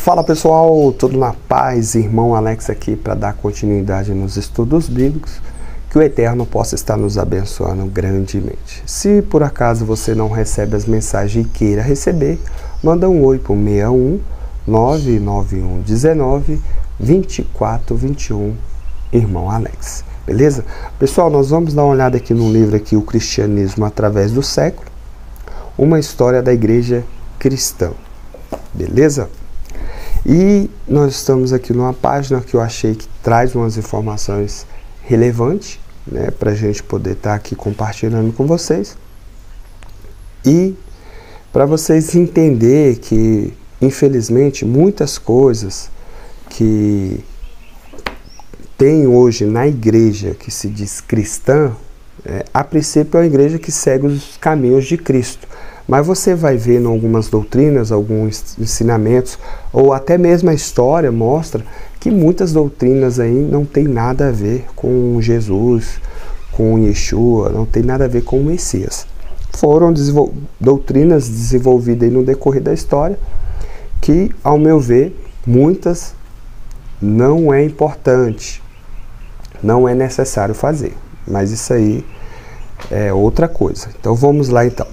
Fala pessoal, tudo na paz? Irmão Alex aqui para dar continuidade nos estudos bíblicos, que o Eterno possa estar nos abençoando grandemente. Se por acaso você não recebe as mensagens e queira receber, manda um oi para o 61 991 19 24 21, Irmão Alex. Beleza? Pessoal, nós vamos dar uma olhada aqui no livro aqui, O Cristianismo através do Século, uma história da igreja cristã. Beleza? E nós estamos aqui numa página que eu achei que traz umas informações relevantes, né, para a gente poder estar aqui compartilhando com vocês. E para vocês entenderem que, infelizmente, muitas coisas que tem hoje na igreja que se diz cristã, a princípio é uma igreja que segue os caminhos de Cristo. Mas você vai ver em algumas doutrinas, alguns ensinamentos, ou até mesmo a história mostra que muitas doutrinas aí não tem nada a ver com Jesus, com Yeshua, não tem nada a ver com o Messias. Foram doutrinas desenvolvidas aí no decorrer da história, que, ao meu ver, muitas não é importante, não é necessário fazer. Mas isso aí é outra coisa. Então vamos lá então.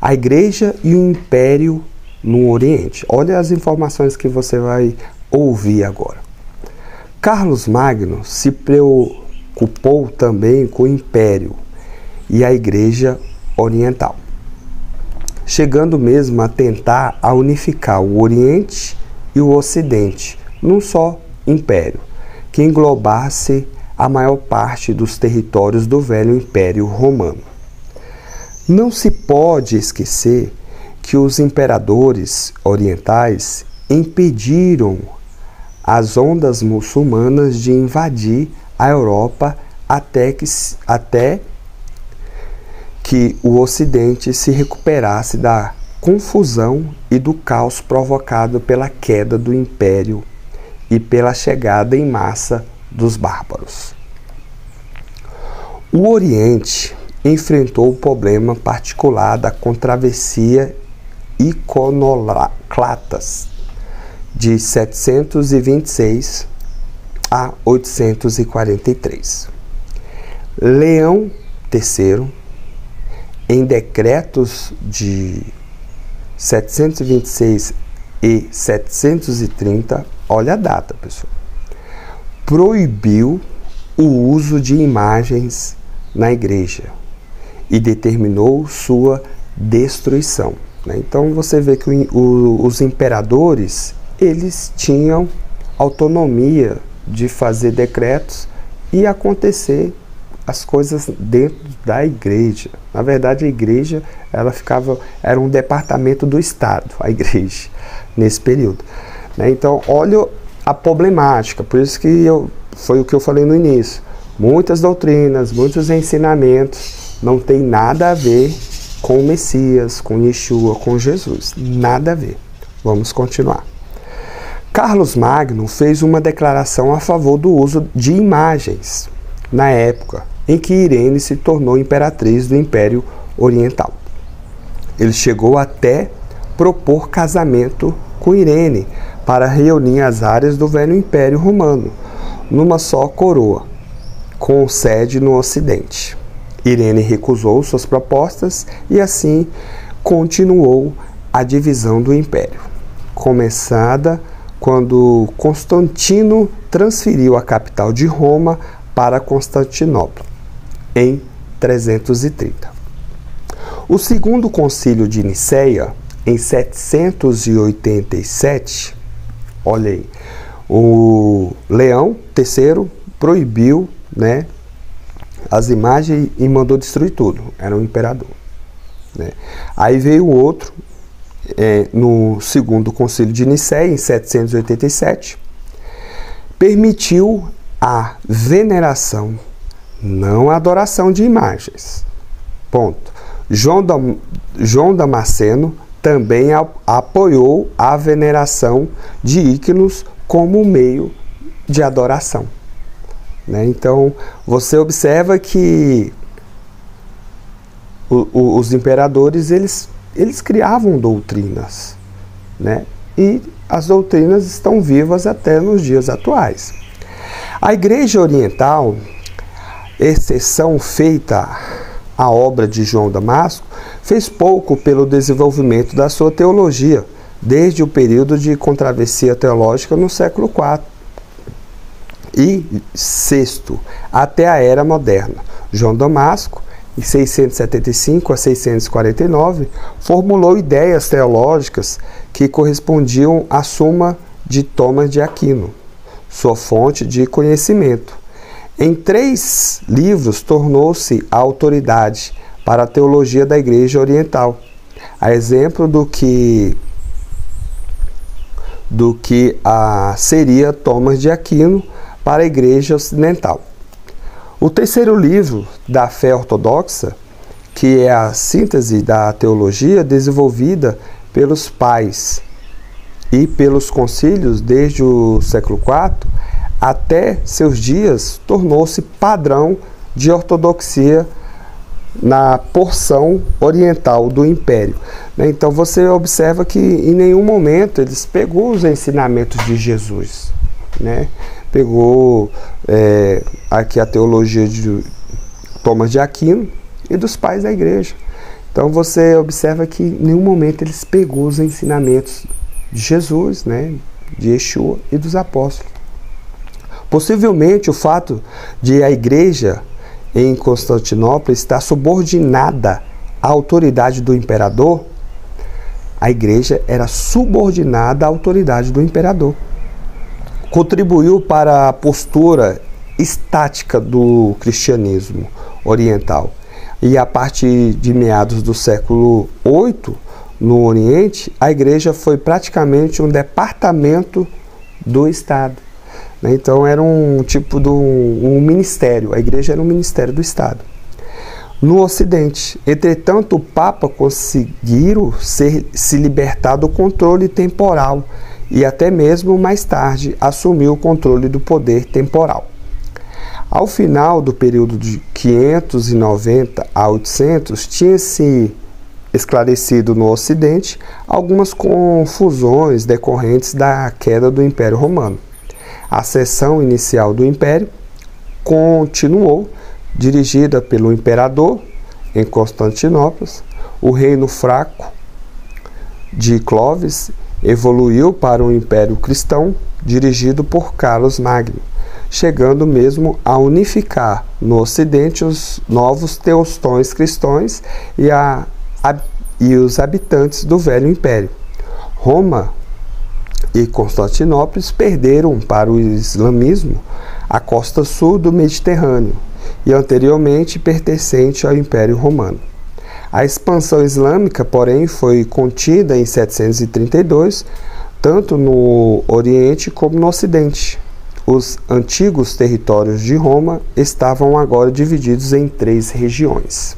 A igreja e o império no Oriente. Olha as informações que você vai ouvir agora. Carlos Magno se preocupou também com o império e a igreja oriental, chegando mesmo a tentar unificar o Oriente e o Ocidente num só império, que englobasse a maior parte dos territórios do velho Império Romano. Não se pode esquecer que os imperadores orientais impediram as ondas muçulmanas de invadir a Europa até que o Ocidente se recuperasse da confusão e do caos provocado pela queda do Império e pela chegada em massa dos bárbaros. O Oriente enfrentou o problema particular da controvérsia iconoclastas de 726 a 843. Leão III, em decretos de 726 e 730, olha a data, pessoal, proibiu o uso de imagens na igreja e determinou sua destruição. Então você vê que os imperadores, eles tinham autonomia de fazer decretos e acontecer as coisas dentro da igreja. Na verdade, a igreja era um departamento do Estado, a igreja, nesse período. Então, olha a problemática, por isso que foi o que eu falei no início. Muitas doutrinas, muitos ensinamentos não tem nada a ver com o Messias, com Yeshua, com Jesus. Nada a ver. Vamos continuar. Carlos Magno fez uma declaração a favor do uso de imagens na época em que Irene se tornou imperatriz do Império Oriental. Ele chegou até propor casamento com Irene para reunir as áreas do velho Império Romano numa só coroa, com sede no Ocidente. Irene recusou suas propostas e assim continuou a divisão do império, começada quando Constantino transferiu a capital de Roma para Constantinopla, em 330. O segundo concílio de Nicéia, em 787, olha aí, o Leão III proibiu, as imagens e mandou destruir tudo. Era um imperador. Aí veio o outro, no segundo concílio de Nicéia, em 787, permitiu a veneração, não a adoração de imagens. Ponto. João Damasceno também apoiou a veneração de íconos como meio de adoração. Então, você observa que os imperadores, eles criavam doutrinas, e as doutrinas estão vivas até nos dias atuais. A Igreja Oriental, exceção feita à obra de João Damasco, fez pouco pelo desenvolvimento da sua teologia, desde o período de controvérsia teológica no século IV e VI, até a Era Moderna. João Damasco, em 675 a 649, formulou ideias teológicas que correspondiam à Suma de Tomás de Aquino, sua fonte de conhecimento. Em 3 livros tornou-se a autoridade para a teologia da Igreja Oriental, a exemplo do que seria Tomás de Aquino para a Igreja Ocidental. O 3º livro da fé ortodoxa, que é a síntese da teologia desenvolvida pelos pais e pelos concílios desde o século IV até seus dias, tornou-se padrão de ortodoxia na porção oriental do Império. Então você observa que em nenhum momento eles pegou os ensinamentos de Jesus, né? Pegou aqui a teologia de Tomás de Aquino e dos pais da igreja. Então você observa que em nenhum momento eles pegou os ensinamentos de Jesus, né? De Yeshua e dos apóstolos. Possivelmente o fato de a igreja em Constantinopla estar subordinada à autoridade do imperador, a igreja era subordinada à autoridade do imperador. Contribuiu para a postura estática do cristianismo oriental. E a partir de meados do século VIII, no Oriente, a igreja foi praticamente um departamento do Estado. Então era um tipo de um ministério, a igreja era um ministério do Estado. No Ocidente, entretanto, o Papa conseguiu se libertar do controle temporal e até mesmo mais tarde assumiu o controle do poder temporal. Ao final do período de 590 a 800, tinha-se esclarecido no Ocidente algumas confusões decorrentes da queda do Império Romano. A seção inicial do Império continuou, dirigida pelo imperador em Constantinopla. O reino fraco de Clovis evoluiu para um império cristão dirigido por Carlos Magno, chegando mesmo a unificar no Ocidente os novos teostões cristãos e os habitantes do Velho Império. Roma e Constantinopla perderam para o islamismo a costa sul do Mediterrâneo e anteriormente pertencente ao Império Romano. A expansão islâmica, porém, foi contida em 732, tanto no Oriente como no Ocidente. Os antigos territórios de Roma estavam agora divididos em 3 regiões.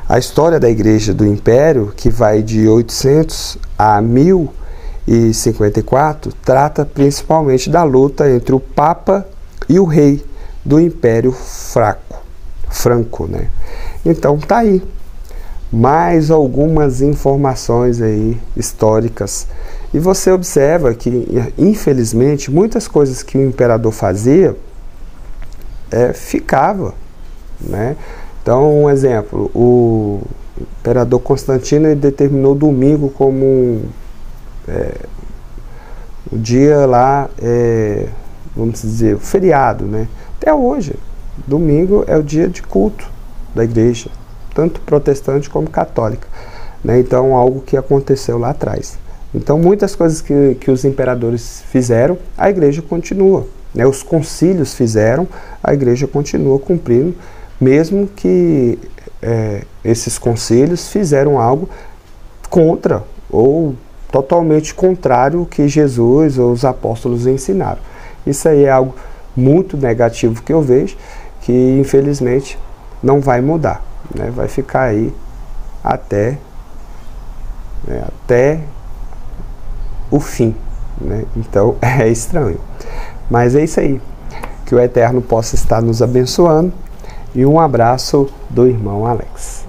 A história da Igreja do Império, que vai de 800 a 1054, trata principalmente da luta entre o Papa e o rei do Império Franco, né? Então tá aí mais algumas informações aí históricas. E você observa que, infelizmente, muitas coisas que o imperador fazia ficava, né? Então, um exemplo, o imperador Constantino determinou domingo como o dia lá, vamos dizer, feriado, né? Até hoje, domingo é o dia de culto da igreja, tanto protestante como católica, né? Então, algo que aconteceu lá atrás. Então, muitas coisas que os imperadores fizeram, a igreja continua, né? Os concílios fizeram, a igreja continua cumprindo, mesmo que esses concílios fizeram algo contra ou totalmente contrário ao que Jesus ou os apóstolos ensinaram. Isso aí é algo muito negativo que eu vejo, que infelizmente não vai mudar, né? Vai ficar aí até o fim, né? Então é estranho. Mas é isso aí. Que o Eterno possa estar nos abençoando. E um abraço do irmão Alex.